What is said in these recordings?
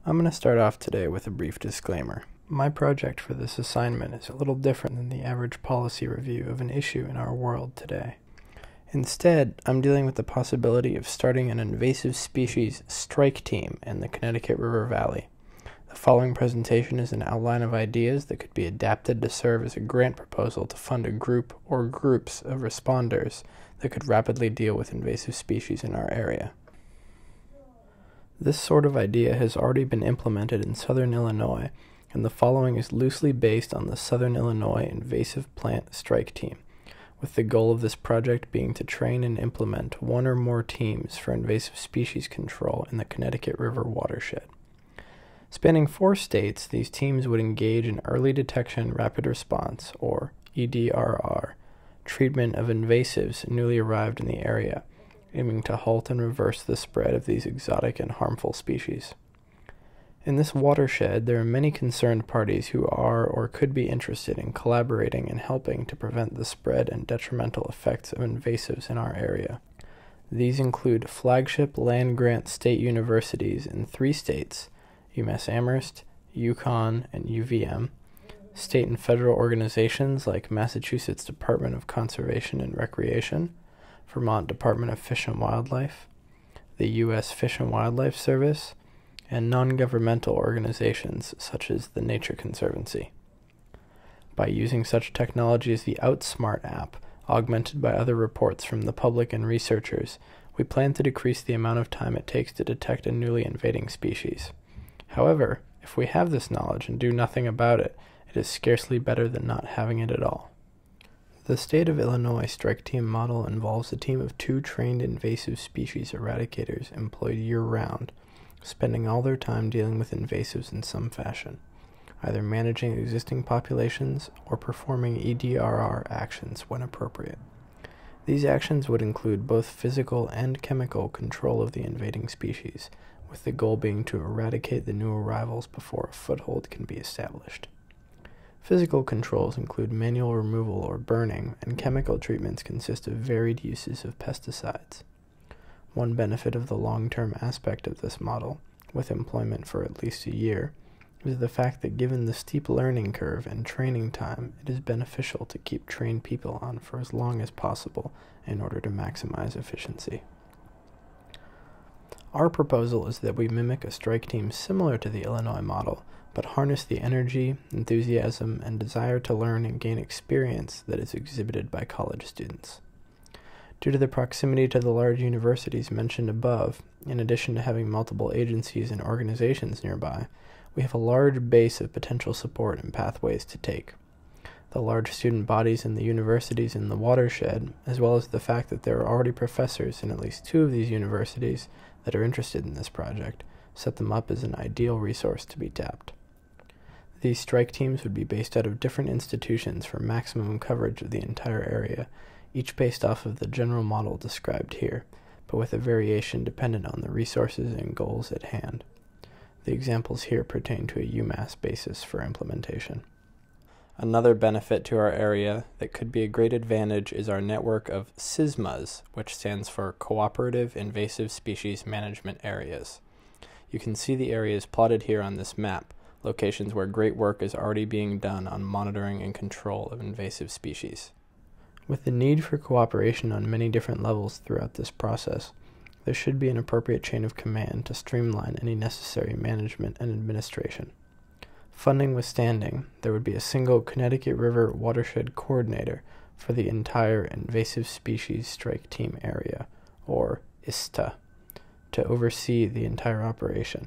I'm going to start off today with a brief disclaimer. My project for this assignment is a little different than the average policy review of an issue in our world today. Instead, I'm dealing with the possibility of starting an invasive species strike team in the Connecticut River Valley. The following presentation is an outline of ideas that could be adapted to serve as a grant proposal to fund a group or groups of responders that could rapidly deal with invasive species in our area. This sort of idea has already been implemented in southern Illinois, and the following is loosely based on the Southern Illinois Invasive Plant Strike Team, with the goal of this project being to train and implement one or more teams for invasive species control in the Connecticut River watershed. Spanning 4 states, these teams would engage in early detection rapid response, or EDRR, treatment of invasives newly arrived in the area, aiming to halt and reverse the spread of these exotic and harmful species. In this watershed, there are many concerned parties who are or could be interested in collaborating and helping to prevent the spread and detrimental effects of invasives in our area. These include flagship land-grant state universities in 3 states, UMass Amherst, UConn, and UVM, state and federal organizations like Massachusetts Department of Conservation and Recreation, Vermont Department of Fish and Wildlife, the U.S. Fish and Wildlife Service, and non-governmental organizations such as the Nature Conservancy. By using such technology as the Outsmart app, augmented by other reports from the public and researchers, we plan to decrease the amount of time it takes to detect a newly invading species. However, if we have this knowledge and do nothing about it, it is scarcely better than not having it at all. The state of Illinois strike team model involves a team of 2 trained invasive species eradicators employed year-round, spending all their time dealing with invasives in some fashion, either managing existing populations or performing EDRR actions when appropriate. These actions would include both physical and chemical control of the invading species, with the goal being to eradicate the new arrivals before a foothold can be established. Physical controls include manual removal or burning, and chemical treatments consist of varied uses of pesticides. One benefit of the long-term aspect of this model, with employment for at least a year, is the fact that given the steep learning curve and training time, it is beneficial to keep trained people on for as long as possible in order to maximize efficiency. Our proposal is that we mimic a strike team similar to the Illinois model, but harness the energy, enthusiasm, and desire to learn and gain experience that is exhibited by college students. Due to the proximity to the large universities mentioned above, in addition to having multiple agencies and organizations nearby, we have a large base of potential support and pathways to take. The large student bodies in the universities in the watershed, as well as the fact that there are already professors in at least 2 of these universities that are interested in this project, set them up as an ideal resource to be tapped. These strike teams would be based out of different institutions for maximum coverage of the entire area, each based off of the general model described here, but with a variation dependent on the resources and goals at hand. The examples here pertain to a UMass basis for implementation. Another benefit to our area that could be a great advantage is our network of CISMAs, which stands for Cooperative Invasive Species Management Areas. You can see the areas plotted here on this map, locations where great work is already being done on monitoring and control of invasive species. With the need for cooperation on many different levels throughout this process, there should be an appropriate chain of command to streamline any necessary management and administration. Funding withstanding, there would be a single Connecticut River Watershed Coordinator for the entire Invasive Species Strike Team area, or ISTA, to oversee the entire operation.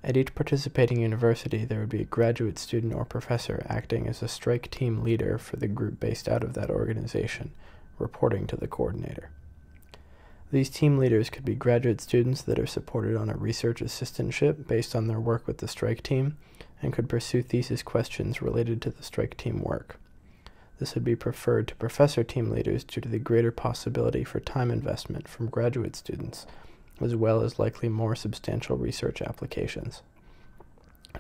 At each participating university, there would be a graduate student or professor acting as a strike team leader for the group based out of that organization, reporting to the coordinator. These team leaders could be graduate students that are supported on a research assistantship based on their work with the strike team, and could pursue thesis questions related to the strike team work. This would be preferred to professor team leaders due to the greater possibility for time investment from graduate students, as well as likely more substantial research applications.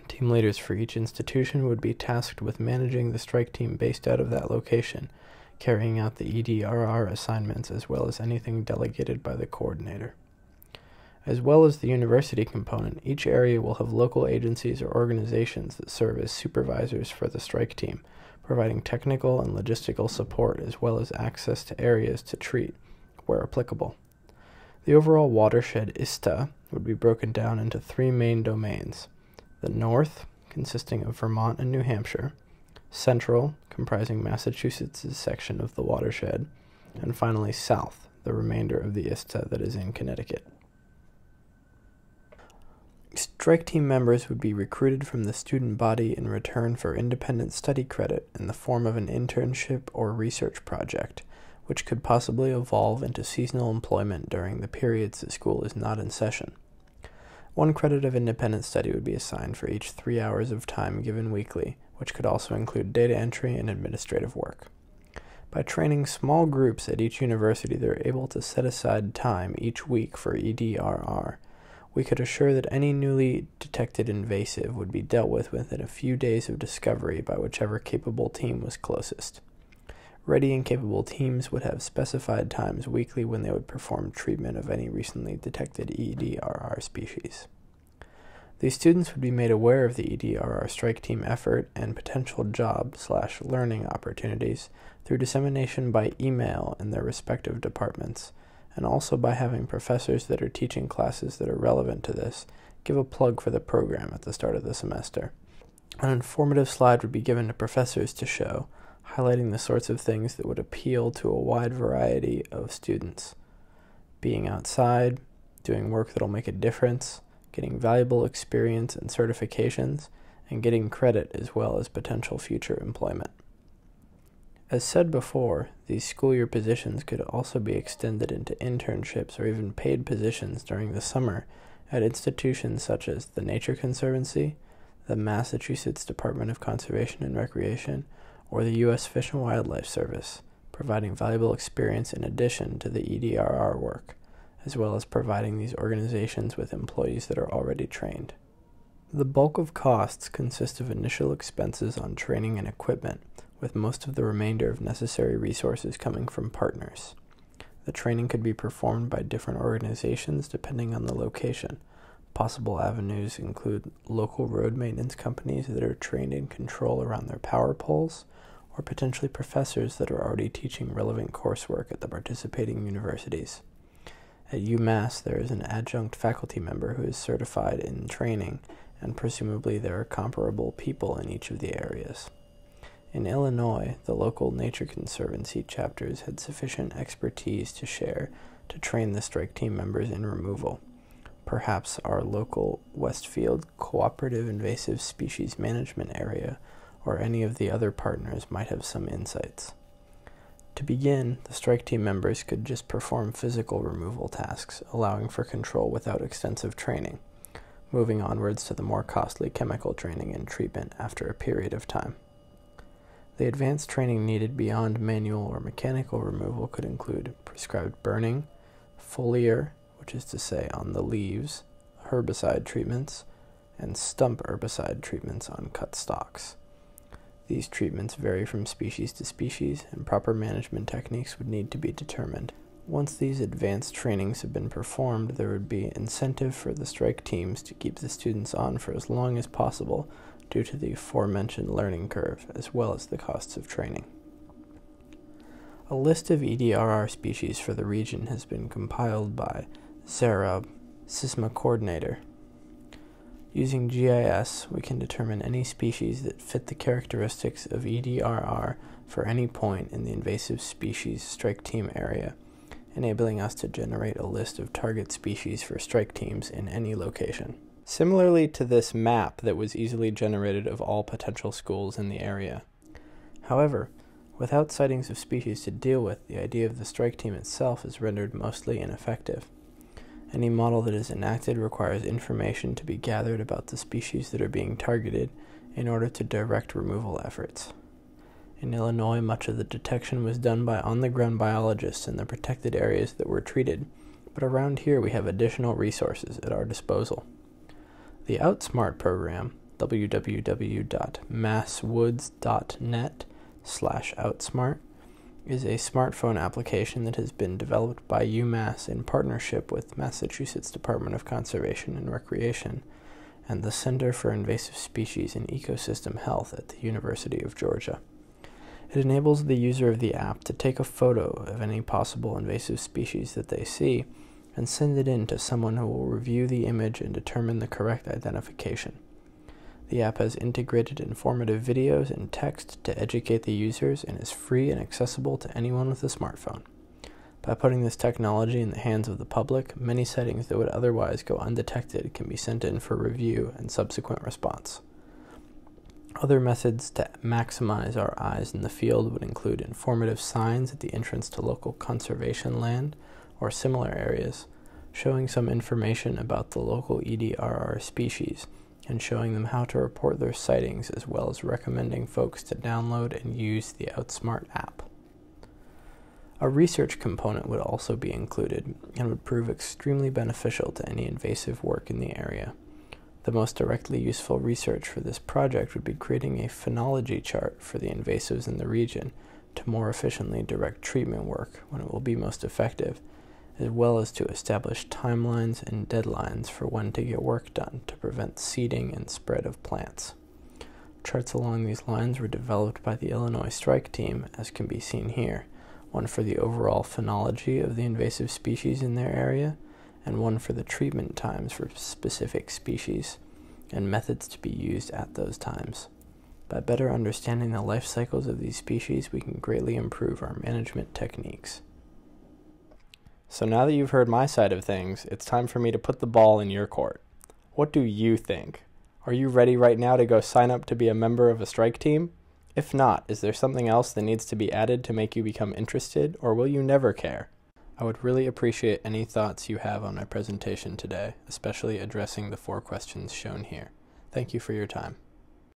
Team leaders for each institution would be tasked with managing the strike team based out of that location, carrying out the EDRR assignments as well as anything delegated by the coordinator. As well as the university component, each area will have local agencies or organizations that serve as supervisors for the strike team, providing technical and logistical support as well as access to areas to treat, where applicable. The overall watershed ISTA would be broken down into three main domains: the North, consisting of Vermont and New Hampshire; Central, comprising Massachusetts' section of the watershed; and finally South, the remainder of the ISTA that is in Connecticut. Strike team members would be recruited from the student body in return for independent study credit in the form of an internship or research project, which could possibly evolve into seasonal employment during the periods the school is not in session. 1 credit of independent study would be assigned for each 3 hours of time given weekly, which could also include data entry and administrative work. By training small groups at each university, they're able to set aside time each week for EDRR. We could assure that any newly detected invasive would be dealt with within a few days of discovery by whichever capable team was closest. Ready and capable teams would have specified times weekly when they would perform treatment of any recently detected EDRR species. These students would be made aware of the EDRR strike team effort and potential job/learning opportunities through dissemination by email in their respective departments, and also by having professors that are teaching classes that are relevant to this give a plug for the program at the start of the semester. An informative slide would be given to professors to show, highlighting the sorts of things that would appeal to a wide variety of students: being outside, doing work that will make a difference, getting valuable experience and certifications, and getting credit as well as potential future employment. As said before, these school year positions could also be extended into internships or even paid positions during the summer at institutions such as the Nature Conservancy, the Massachusetts Department of Conservation and Recreation, or the U.S. Fish and Wildlife Service, providing valuable experience in addition to the EDRR work, as well as providing these organizations with employees that are already trained. The bulk of costs consist of initial expenses on training and equipment, with most of the remainder of necessary resources coming from partners. The training could be performed by different organizations depending on the location. Possible avenues include local road maintenance companies that are trained in control around their power poles, or potentially professors that are already teaching relevant coursework at the participating universities. At UMass, there is an adjunct faculty member who is certified in training, and presumably there are comparable people in each of the areas. In Illinois, the local Nature Conservancy chapters had sufficient expertise to share to train the strike team members in removal. Perhaps our local Westfield Cooperative Invasive Species Management Area or any of the other partners might have some insights. To begin, the strike team members could just perform physical removal tasks, allowing for control without extensive training, moving onwards to the more costly chemical training and treatment after a period of time. The advanced training needed beyond manual or mechanical removal could include prescribed burning, foliar, which is to say on the leaves, herbicide treatments, and stump herbicide treatments on cut stalks. These treatments vary from species to species, and proper management techniques would need to be determined. Once these advanced trainings have been performed, there would be incentive for the strike teams to keep the students on for as long as possible due to the aforementioned learning curve, as well as the costs of training. A list of EDRR species for the region has been compiled by Zarab, SISMA coordinator. Using GIS, we can determine any species that fit the characteristics of EDRR for any point in the invasive species strike team area, enabling us to generate a list of target species for strike teams in any location. Similarly to this map that was easily generated of all potential schools in the area. However, without sightings of species to deal with, the idea of the strike team itself is rendered mostly ineffective. Any model that is enacted requires information to be gathered about the species that are being targeted in order to direct removal efforts. In Illinois, much of the detection was done by on-the-ground biologists in the protected areas that were treated, but around here we have additional resources at our disposal. The Outsmart program, www.masswoods.net/outsmart, is a smartphone application that has been developed by UMass in partnership with Massachusetts Department of Conservation and Recreation and the Center for Invasive Species and Ecosystem Health at the University of Georgia. It enables the user of the app to take a photo of any possible invasive species that they see and send it in to someone who will review the image and determine the correct identification. The app has integrated informative videos and text to educate the users and is free and accessible to anyone with a smartphone. By putting this technology in the hands of the public, many sightings that would otherwise go undetected can be sent in for review and subsequent response. Other methods to maximize our eyes in the field would include informative signs at the entrance to local conservation land or similar areas, showing some information about the local EDRR species, and showing them how to report their sightings, as well as recommending folks to download and use the Outsmart app. A research component would also be included and would prove extremely beneficial to any invasive work in the area. The most directly useful research for this project would be creating a phenology chart for the invasives in the region to more efficiently direct treatment work when it will be most effective, as well as to establish timelines and deadlines for when to get work done to prevent seeding and spread of plants. Charts along these lines were developed by the Illinois Strike Team, as can be seen here, one for the overall phenology of the invasive species in their area, and one for the treatment times for specific species, and methods to be used at those times. By better understanding the life cycles of these species, we can greatly improve our management techniques. So now that you've heard my side of things, it's time for me to put the ball in your court. What do you think? Are you ready right now to go sign up to be a member of a strike team? If not, is there something else that needs to be added to make you become interested, or will you never care? I would really appreciate any thoughts you have on my presentation today, especially addressing the 4 questions shown here. Thank you for your time.